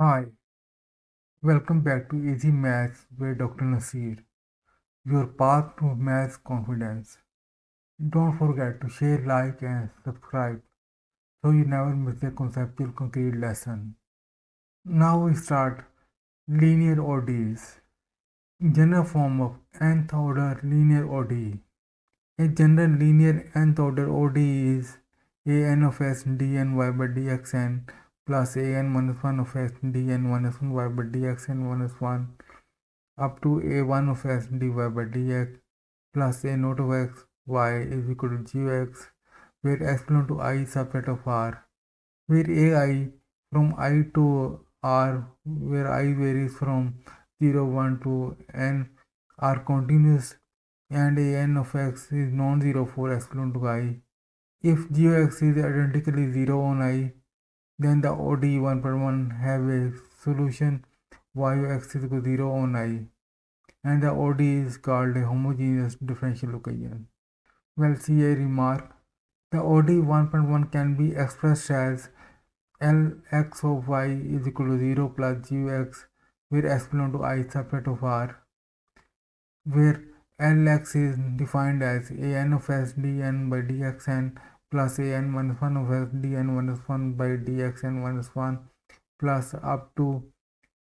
Hi, welcome back to Easy Maths with Dr. Nasir, your path to maths confidence. Don't forget to share, like, and subscribe so you never miss a conceptual concrete lesson. Now we start linear ODEs. General form of nth order linear ODE. A general linear nth order ODE is an of s dny by dxn plus an minus 1 of s dn minus 1 y by dxn minus 1 up to a1 of s dy by dx plus a naught of x y is equal to g of x, where x belongs to I subset of R, where ai from I to R, where I varies from 0, 1 to n, are continuous, and a n of x is non-zero for x belongs to I. If g of x is identically 0 on I, then the ODE 1.1 have a solution y of x is equal to 0 on I, and the ODE is called a homogeneous differential equation. Well, see a remark. The ODE 1.1 can be expressed as Lx of y is equal to 0 plus g of x, where x belongs to I subset of R, where Lx is defined as a n of s dn by dxn plus a n minus 1 of s dn minus 1 by dxn minus 1 plus up to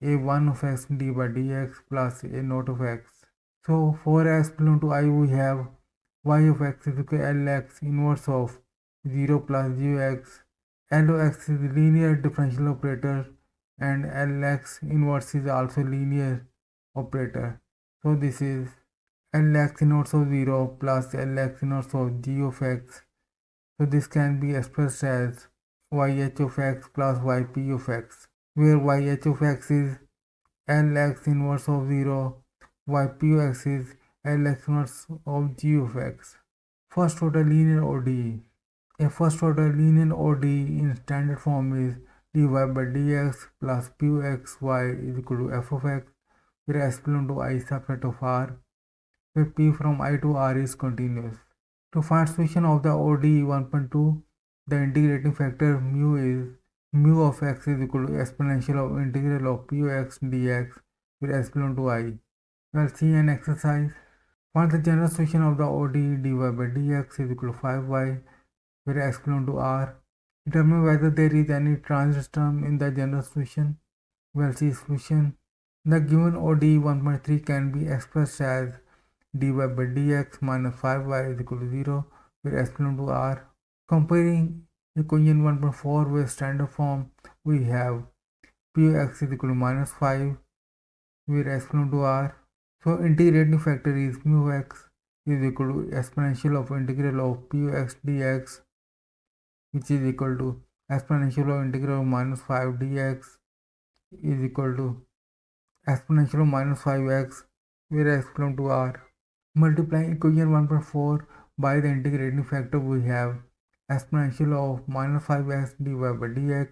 a 1 of x d by dx plus a naught of x. So for x belong to I, we have y of x is equal to Lx inverse of 0 plus g of x. L of x is a linear differential operator, and Lx inverse is also linear operator. So this is Lx inverse of 0 plus Lx inverse of g of x. So this can be expressed as yh of x plus yp of x, where yh of x is Lx inverse of 0, yp of x is Lx inverse of g of x. First order linear ODE. A first order linear ODE in standard form is dy by dx plus p of x y is equal to f of x, where x belongs to I subset of R, where p from I to R is continuous. To find solution of the ODE 1.2, the integrating factor mu is mu of x is equal to exponential of integral of p of x dx, where x belongs to I. Well, see an exercise. Find the general solution of the ODE dy by dx is equal to 5y, where x belongs to R. Determine whether there is any transit term in the general solution. Well, see solution. The given ODE 1.3 can be expressed as dy by dx minus 5y is equal to 0, where x belongs to R. Comparing equation 1.4 with standard form, we have p of x is equal to minus 5, where x belongs to R. So integrating factor is mu of x is equal to exponential of integral of p of x dx, which is equal to exponential of integral of minus 5 dx is equal to exponential of minus 5x, where x belongs to R. Multiplying equation 1.4 by the integrating factor, we have exponential of minus 5x dy by dx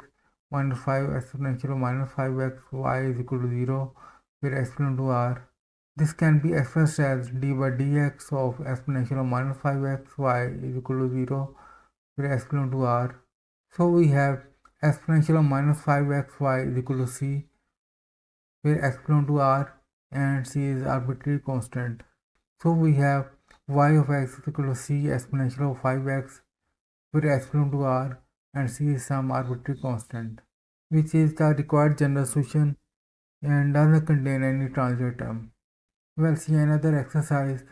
minus 5 exponential of minus 5x y is equal to 0, where x belongs to R. This can be expressed as d by dx of exponential of minus 5x y is equal to 0, where x belongs to R. So we have exponential of minus 5x y is equal to c, where x belongs to R and c is arbitrary constant. So we have y of x is equal to c exponential of 5x, where x belongs to R and c is some arbitrary constant, which is the required general solution and doesn't contain any transit term. Well, see another exercise.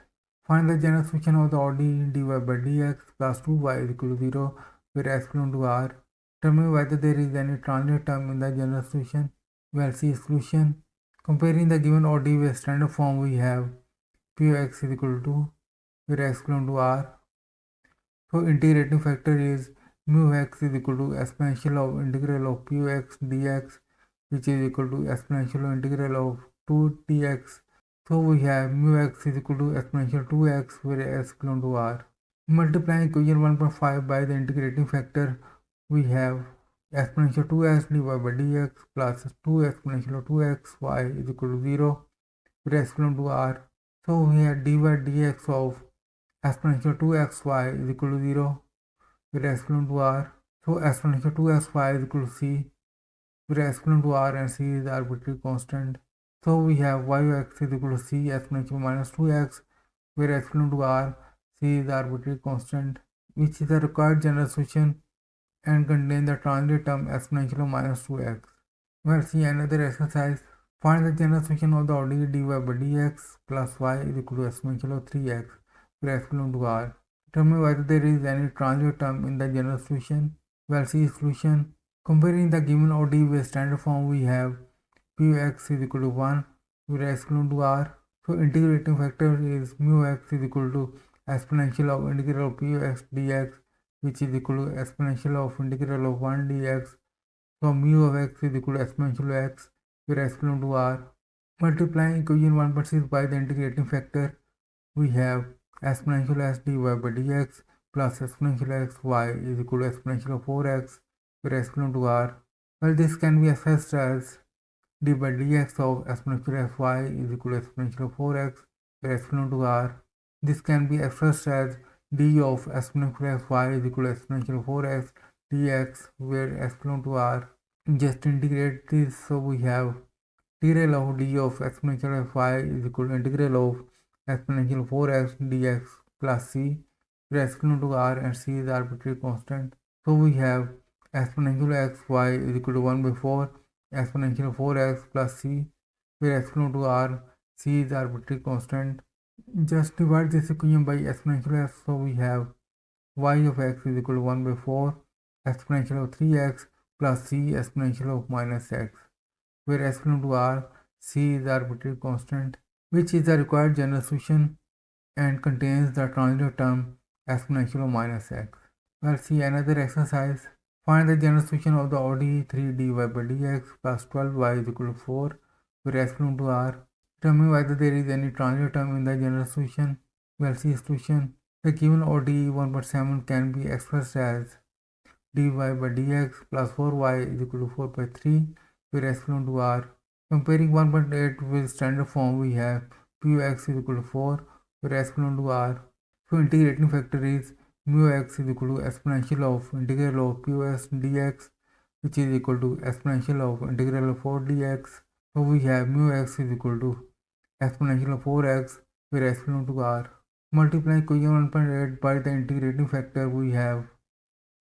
Find the general solution of the ODE dy by dx plus 2y is equal to 0, where x belongs to R. Determine whether there is any transit term in the general solution. Well, see solution. Comparing the given ODE with standard form, we have p of x is equal to, where x belongs to R. So integrating factor is mu of x is equal to exponential of integral of p of x dx, which is equal to exponential of integral of 2 dx. So we have mu x is equal to exponential 2x, where x belongs to R. Multiplying equation 1.5 by the integrating factor, we have exponential 2x dy by dx plus 2 exponential of 2x y is equal to 0, where x belongs to R. So we have dy dx of exponential 2xy is equal to 0, where x belongs to R. So exponential 2xy is equal to c, where s belongs to r and c is arbitrary constant. So we have y of x is equal to c exponential minus 2x, where s belongs to r, c is arbitrary constant, which is the required general solution and contain the transit term exponential minus 2x. Well, see another exercise. Find the general solution of the ODE dy by dx plus y is equal to exponential of 3x, where x belongs to r. Determine whether there is any transit term in the general solution. Well, see solution. Comparing the given ODE with standard form, we have p of x is equal to 1, where x belongs to r. So integrating factor is mu x is equal to exponential of integral of p of x dx, which is equal to exponential of integral of 1 dx. So mu of x is equal to exponential of x, where x belongs to r. Multiplying equation 1/6 by the integrating factor, we have exponential s dy by dx plus exponential x y is equal to exponential of 4x, where x belongs to r. Well, this can be expressed as d by dx of exponential f y is equal to exponential of 4x, where x belongs to r. This can be expressed as d of exponential f y is equal to exponential of 4x dx, where x belongs to r. Just integrate this, so we have integral of d of exponential f y is equal to integral of exponential 4x dx plus c, where x belongs to r and c is arbitrary constant. So we have exponential x y is equal to 1 by 4 exponential 4x plus c, where x belongs to r, c is arbitrary constant. Just divide this equation by exponential x, so we have y of x is equal to 1 by 4 exponential of 3x plus c exponential of minus x, where x belongs to r, c is arbitrary constant, which is the required general solution and contains the transitive term exponential of minus x. Well, see another exercise. Find the general solution of the ODE 3 dy by dx plus 12y is equal to 4, where x belongs to r. Determine whether there is any transitive term in the general solution. Well, see solution. The given ODE 1.7 can be expressed as dy by dx plus 4y is equal to 4 by 3, where x belongs to r. Comparing 1.8 with standard form, we have p of x is equal to 4, where x belongs to r. So integrating factor is mu x is equal to exponential of integral of p of x dx, which is equal to exponential of integral of 4 dx. So we have mu x is equal to exponential of 4x, where x belongs to r. Multiplying equation 1.8 by the integrating factor, we have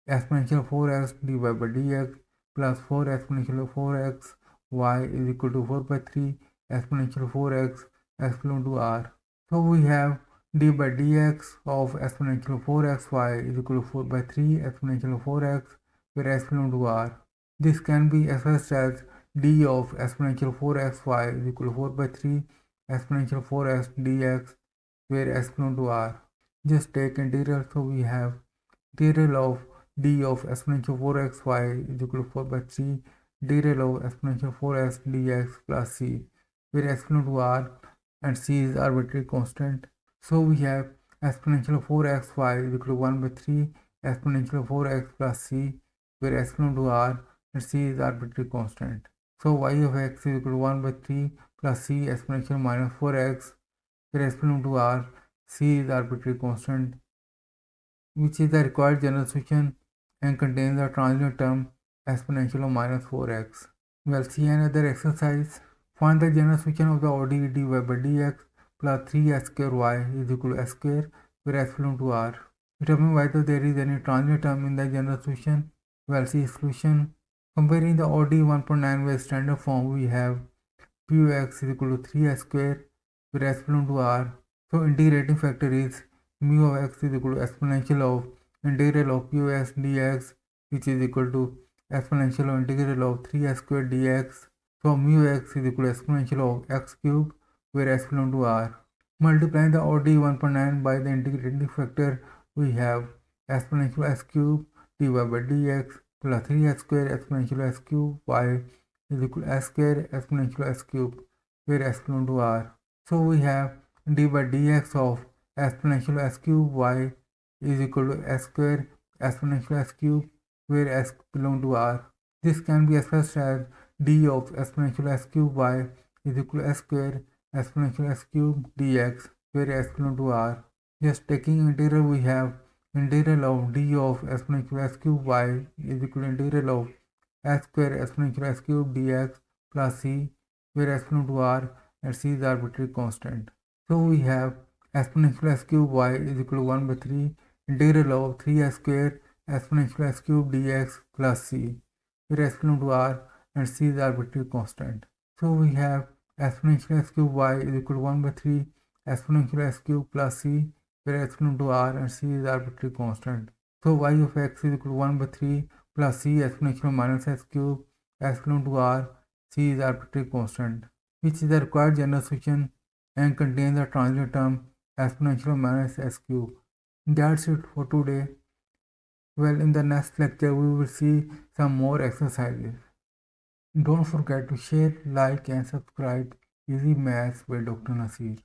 exponential of 4x dy by dx plus 4 exponential of 4x y is equal to 4 by 3 exponential of 4x x belongs to r. So we have d by dx of exponential of 4x y is equal to 4 by 3 exponential of 4x, where x belongs to r. This can be expressed as d of exponential of 4x y is equal to 4 by 3 exponential of 4x dx, where x belongs to r. Just take integral, so we have integral of d of exponential 4x y is equal to 4 by 3 integral of exponential 4x dx plus c, where x belongs to r and c is arbitrary constant. So we have exponential of 4x y is equal to 1 by 3 exponential of 4x plus c, where x belongs to r and c is arbitrary constant. So y of x is equal to 1 by 3 plus c exponential minus 4x, where x belongs to r, c is arbitrary constant, which is the required general solution and contains the transitive term exponential of minus 4x. Well, see another exercise. Find the general solution of the ODE dy by dx plus 3x square y is equal to x square, where x belongs to r. Determine whether there is any transitive term in the general solution. Well, see solution. Comparing the ODE 1.9 with standard form, we have p of x is equal to 3x square, where x belongs to r. So integrating factor is mu of x is equal to exponential of integral of p of x dx, which is equal to exponential of integral of 3x squared dx. So mu of x is equal to exponential of x cube, where x belongs to r. Multiplying the ODE 1.9 by the integrating factor, we have exponential x cube dy by dx plus 3x squared exponential x cube y is equal to x squared exponential x cube, where x belongs to r. So we have d by dx of exponential x cube y is equal to x squared exponential x cube, where x belongs to r. This can be expressed as d of exponential x cube y is equal to x squared exponential x cube dx, where x belongs to r. Just taking integral, we have integral of d of exponential x cube y is equal to integral of s square exponential s cube dx plus c, where s belongs to r and c is arbitrary constant. So we have exponential s cube y is equal to 1 by 3 integral of 3s square exponential s cube dx plus c, where s belongs to r and c is arbitrary constant. So we have exponential s cube y is equal to 1 by 3 exponential s cube plus c, where s belongs to r and c is arbitrary constant. So y of x is equal to 1 by 3 plus c exponential minus s cube, s belongs to r, c is arbitrary constant, which is the required general solution and contains the transition term exponential minus s cube. That's it for today. Well, in the next lecture, we will see some more exercises. Don't forget to share, like, and subscribe. Easy Maths by Dr. Nasir.